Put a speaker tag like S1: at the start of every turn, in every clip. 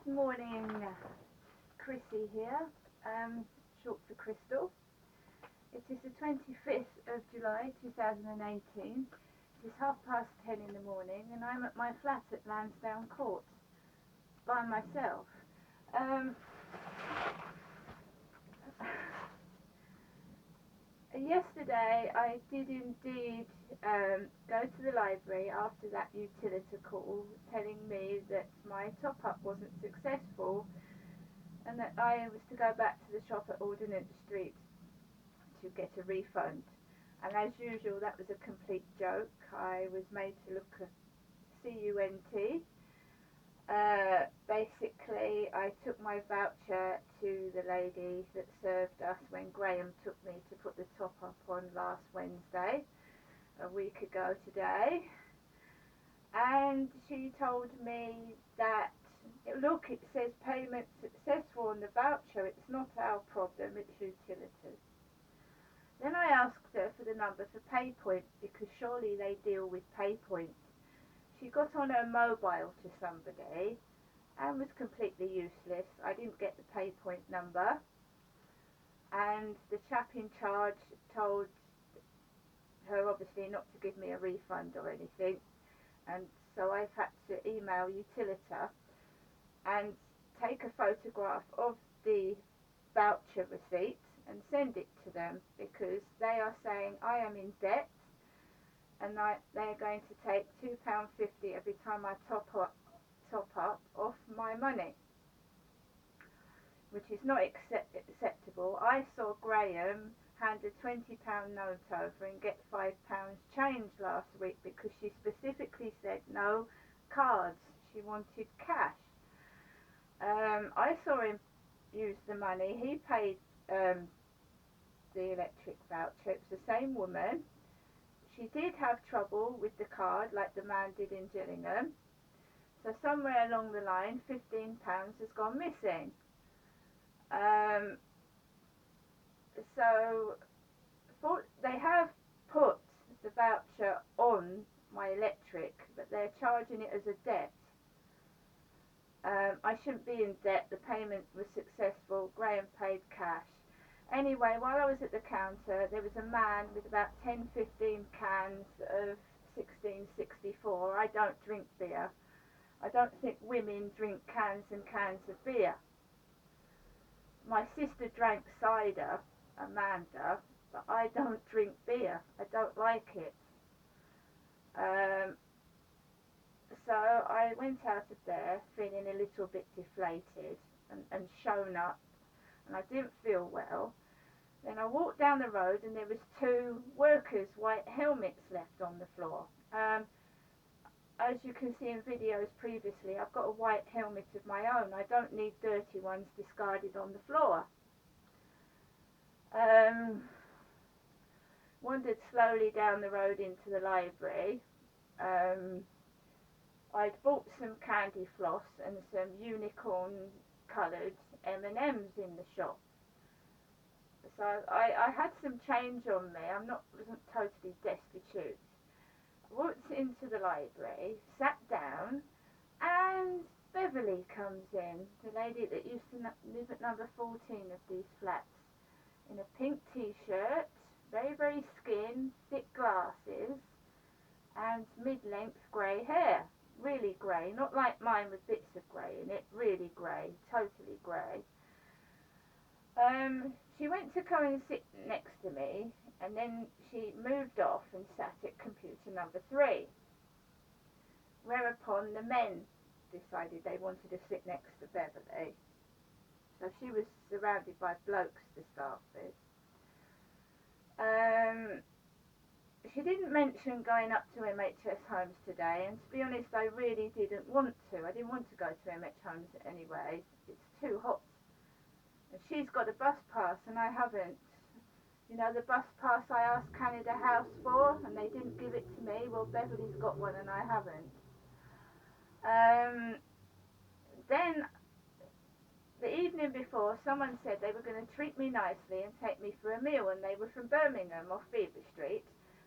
S1: Morning, Chrissy here, short for Crystal. It is the 25th of July 2018. It is 10:30 in the morning and I'm at my flat at Lansdowne Court by myself. Yesterday I did indeed go to the library after that utility call telling me that my top-up wasn't successful and that I was to go back to the shop at Ordnance Street to get a refund. And as usual, that was a complete joke. I was made to look a CUNT. Basically, I took my voucher to the lady that served us when Graham took me to put the top up on last Wednesday, a week ago today. And she told me that, look, it says payment successful on the voucher. It's not our problem, it's utilities. Then I asked her for the number for PayPoint because surely they deal with PayPoint. She got on her mobile to somebody and was completely useless. I didn't get the PayPoint number, and the chap in charge told her obviously not to give me a refund or anything, and so I've had to email Utilita and take a photograph of the voucher receipt and send it to them because they are saying I am in debt and they are going to take £2.50 every time I top up off my money, which is not acceptable. I saw Graham hand a £20 note over and get £5 change last week because she specifically said no cards, she wanted cash. I saw him use the money. He paid the electric voucher. It was the same woman. She did have trouble with the card like the man did in Gillingham. So somewhere along the line, £15 has gone missing. So they have put the voucher on my electric, but they're charging it as a debt. I shouldn't be in debt. The payment was successful. Graham paid cash. Anyway, while I was at the counter, there was a man with about 10-15 cans of 1664. I don't drink beer. I don't think women drink cans and cans of beer. My sister drank cider, Amanda, but I don't drink beer. I don't like it. So I went out of there feeling a little bit deflated and shown up, and I didn't feel well. Then I walked down the road and there was two workers' white helmets left on the floor. As you can see in videos previously, I've got a white helmet of my own. I don't need dirty ones discarded on the floor. Wandered slowly down the road into the library. I'd bought some candy floss and some unicorn coloured M&Ms in the shop. So I had some change on me. Wasn't totally destitute. Walked into the library, sat down, and Beverly comes in, the lady that used to live at number 14 of these flats, in a pink t-shirt, very, very skin, thick glasses, and mid-length grey hair. Really grey, not like mine with bits of grey in it, really grey, totally grey. She went to come and sit next to me, and then she moved off and sat at computer number 3. Whereupon the men decided they wanted to sit next to Beverly. So she was surrounded by blokes to start with. She didn't mention going up to MHS Homes today, and to be honest, I really didn't want to. I didn't want to go to MH Homes anyway. It's too hot. And she's got a bus pass and I haven't. You know, the bus pass I asked Canada House for and they didn't give it to me. Well, Beverly's got one and I haven't. Then the evening before, someone said they were going to treat me nicely and take me for a meal, and they were from Birmingham off Beaver Street.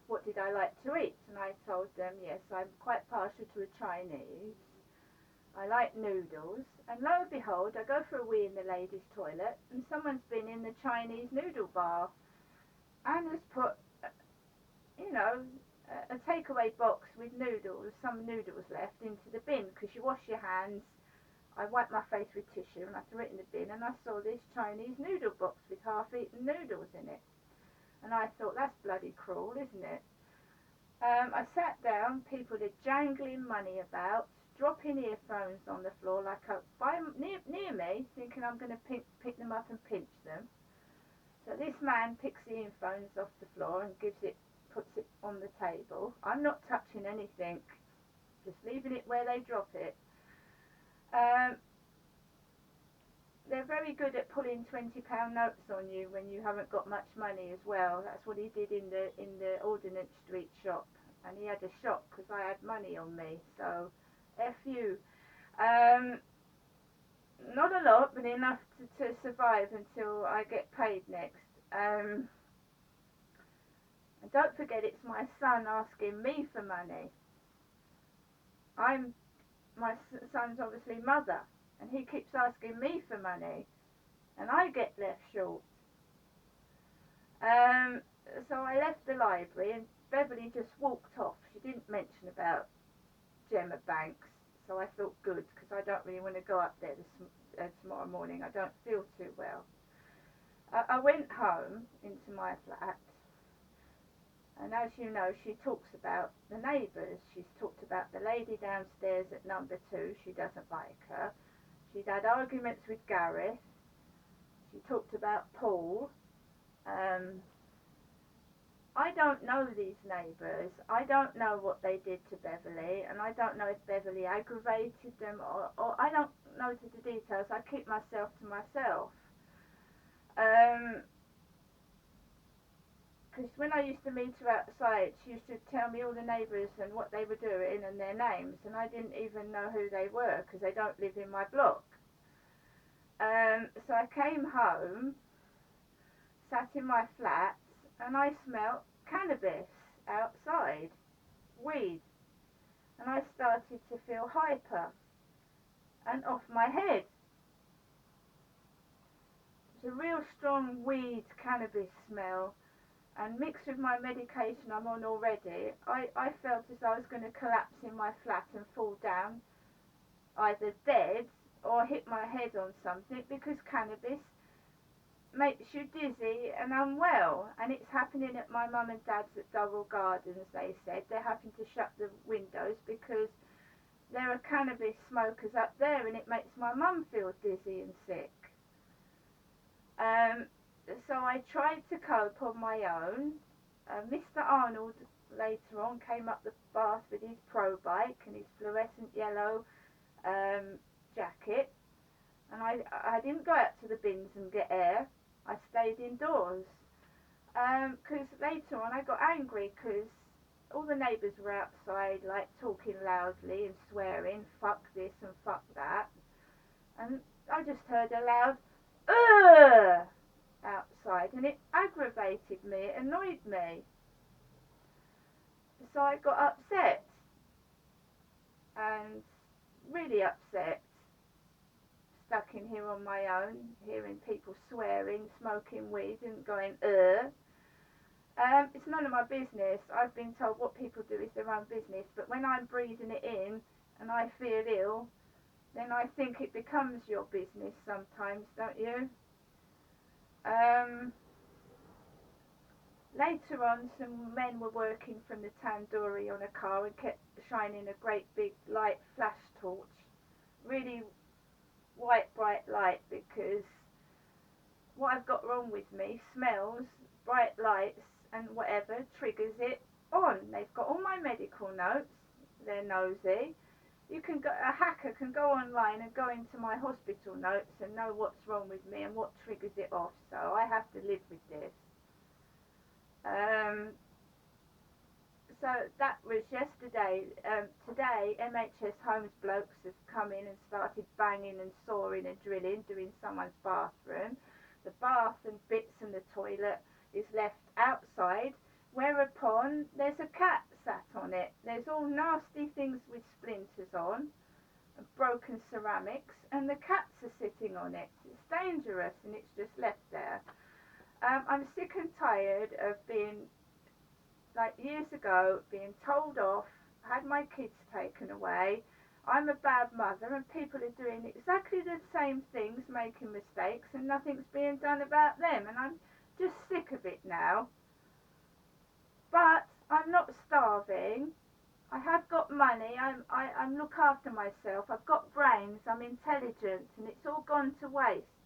S1: What did I like to eat? And I told them, yes, I'm quite partial to a Chinese. I like noodles, and lo and behold, I go for a wee in the ladies' toilet, and someone's been in the Chinese noodle bar and has put, you know, a takeaway box with noodles, some noodles left, into the bin, because you wash your hands. I wiped my face with tissue and I threw it in the bin, and I saw this Chinese noodle box with half-eaten noodles in it. And I thought, that's bloody cruel, isn't it? I sat down, people are jangling money about, dropping earphones on the floor like near me, thinking I'm going to pick them up and pinch them. So this man picks the earphones off the floor and puts it on the table. I'm not touching anything, just leaving it where they drop it. They're very good at pulling £20 notes on you when you haven't got much money as well. That's what he did in the Ordnance Street shop, and he had a shock because I had money on me. So, F you. Not a lot, but enough to survive until I get paid next. And don't forget, it's my son asking me for money. I'm my son's obviously mother, and he keeps asking me for money, and I get left short. So I left the library, and Beverly just walked off. She didn't mention about Gemma Banks, so I felt good, because I don't really want to go up there tomorrow morning. I don't feel too well. I went home into my flat, and as you know, she talks about the neighbours. She's talked about the lady downstairs at number 2. She doesn't like her. She'd had arguments with Gareth. She talked about Paul. I don't know these neighbours. I don't know what they did to Beverly, and I don't know if Beverly aggravated them, or I don't know the details. I keep myself to myself. Because when I used to meet her outside, she used to tell me all the neighbours and what they were doing and their names, and I didn't even know who they were because they don't live in my block. So I came home, sat in my flat, and I smelt cannabis outside, weed, and I started to feel hyper and off my head. It's a real strong weed cannabis smell, and mixed with my medication I'm on already, I felt as though I was going to collapse in my flat and fall down, either dead or hit my head on something, because cannabis makes you dizzy and unwell. And it's happening at my mum and dad's at Durrell Gardens. They said they're having to shut the windows because there are cannabis smokers up there, and it makes my mum feel dizzy and sick. So I tried to cope on my own. Mr. Arnold later on came up the bath with his pro bike and his fluorescent yellow jacket, and I didn't go out to the bins and get air. I stayed indoors, because later on I got angry because all the neighbours were outside, like, talking loudly and swearing, fuck this and fuck that, and I just heard a loud ugh outside, and it aggravated me, it annoyed me. So I got upset, and really upset, stuck in here on my own, hearing people swearing, smoking weed and going it's none of my business. I've been told what people do is their own business, but when I'm breathing it in and I feel ill, then I think it becomes your business sometimes, don't you? Later on, some men were working from the tandoori on a car and kept shining a great big light flash torch, really white bright light, because what I've got wrong with me, smells, bright lights and whatever, triggers it on. They've got all my medical notes, they're nosy. A hacker can go online and go into my hospital notes and know what's wrong with me and what triggers it off, so I have to live with this. So that was yesterday. Today, MHS Homes blokes have come in and started banging and sawing and drilling, doing someone's bathroom. The bath and bits and the toilet is left outside, whereupon there's a cat sat on it. There's all nasty things with splinters on, broken ceramics and the cats are sitting on it. It's dangerous and it's just left there. I'm sick and tired of being, like years ago, being told off, had my kids taken away. I'm a bad mother and people are doing exactly the same things, making mistakes, and nothing's being done about them. And I'm just sick of it now. But I'm not starving. I have got money. I'm look after myself. I've got brains. I'm intelligent, and it's all gone to waste.